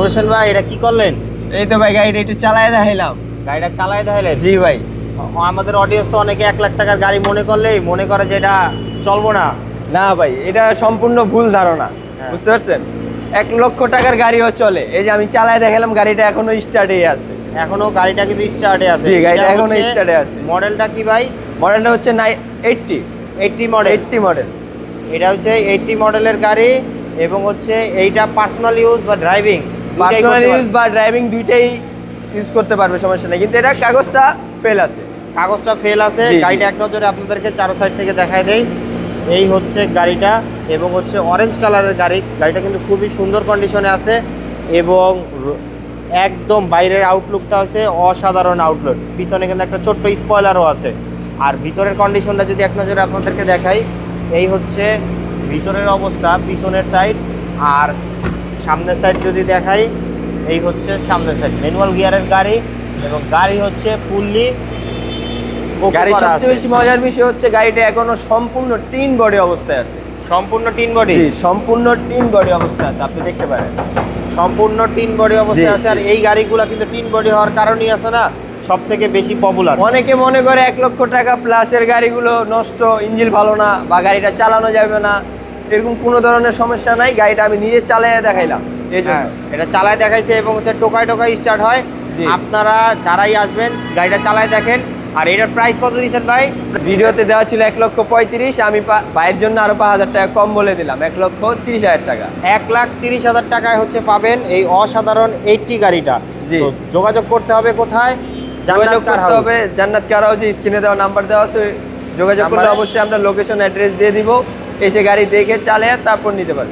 নুরুল ভাই এটা কি করলেন? এই তো ভাই গাড়িটা একটু চালায় দেখাইলাম। গাড়িটা চালায় দেখাইলেন? জি ভাই। আমাদের অডিয়েন্স তো অনেকে 1 লাখ টাকার গাড়ি মনে করে যে এটা চলবো না। না ভাই, এটা সম্পূর্ণ ভুল ধারণা। হ্যাঁ। বুঝতে পারছেন? 1 লক্ষ টাকার গাড়িও চলে। এই যে আমি চালায় দেখালাম, গাড়িটা এখনো স্টার্টেই আছে। এখনো গাড়িটা কিন্তু স্টার্টে আছে। জি, গাড়িটা এখনো স্টার্টে আছে। মডেলটা কি ভাই? মডেলটা হচ্ছে 80 80 মডেল। 80 মডেল। এটা হচ্ছে 80 মডেলের গাড়ি এবং হচ্ছে এইটা পার্সোনাল ইউজ বা ড্রাইভিং পার্সোনাল ইউজ বা ড্রাইভিং দুইটাই ইউজ করতে পারবে, সমস্যা নেই। কিন্তু এটা কাগজটা ফেল আছে। কাগজটা ফেল আছে। জি, জি। গাড়িটা এক নজরে আপনাদেরকে চারো সাইড থেকে দেখায় দেই। এই হচ্ছে গাড়িটা এবং হচ্ছে অরেঞ্জ কালারের গাড়িটা কিন্তু খুবই সুন্দর কন্ডিশনে আছে এবং একদম বাইরের আউটলুকটা হচ্ছে অসাধারণ আউটলুক। পিছনে কিন্তু একটা ছোট্ট স্পয়লারও আছে। আর ভিতরের কন্ডিশনটা যদি এক নজরে আপনাদেরকে দেখাই, এই হচ্ছে ভিতরের অবস্থা, পিছনের সাইড। আর সামনের সাইড যদি দেখাই, এই হচ্ছে সামনের সাইড। ম্যানুয়াল গিয়ারের গাড়ি এবং গাড়ি হচ্ছে ফুললি গাড়ির সবচেয়ে বেশি মজার বিষয় হচ্ছে গাড়িটা এখনো সম্পূর্ণ টিন বডি অবস্থায় আছে। সম্পূর্ণ টিন বডি। জি, সম্পূর্ণ টিন বডি অবস্থায় আছে, আপনি দেখতে পারেন। সম্পূর্ণ টিন বডি অবস্থায় জি, আছে। আর জি। এই গাড়িগুলো কিন্তু টিন বডি হওয়ার কারণেই আছে না সব থেকে বেশি পপুলার। অনেকে মনে করে 1 লক্ষ টাকা প্লাসের গাড়িগুলো নষ্ট, ইঞ্জিন ভালো না বা গাড়িটা চালানো যাবে না, এরকম কোনো ধরনের সমস্যা নাই। গাড়িটা আমি নিজে চালিয়ে দেখাইলাম। এই জন্য হ্যাঁ, এটা চালায় দেখাইছে এবং হচ্ছে টোকায় স্টার্ট হয়। জি। আপনারা যারাই আসবেন গাড়িটা চালায় দেখেন। আর এটার প্রাইস কত দিয়েছেন ভাই? ভিডিওতে দেওয়া ছিল 1,35,000, আমি ভাইয়ের জন্য আরো 5,000 টাকা কম বলে দিলাম, 1,30,000 টাকা। 1,30,000 টাকায় হচ্ছে পাবেন এই অসাধারণ 80 গাড়িটা। জি। তো যোগাযোগ করতে হবে কোথায়? যোগাযোগ জান্নাত কার করতে হাউস। হবে জান্নাত কার হাউসে, স্ক্রিনে দেওয়া নাম্বার দেওয়া আছে। যোগাযোগ করলে নাম্বারে- অবশ্যই আমরা লোকেশন অ্যাড্রেস দিয়ে দিব, এসে গাড়ি দেখে চালিয়ে তারপর নিতে পারবে।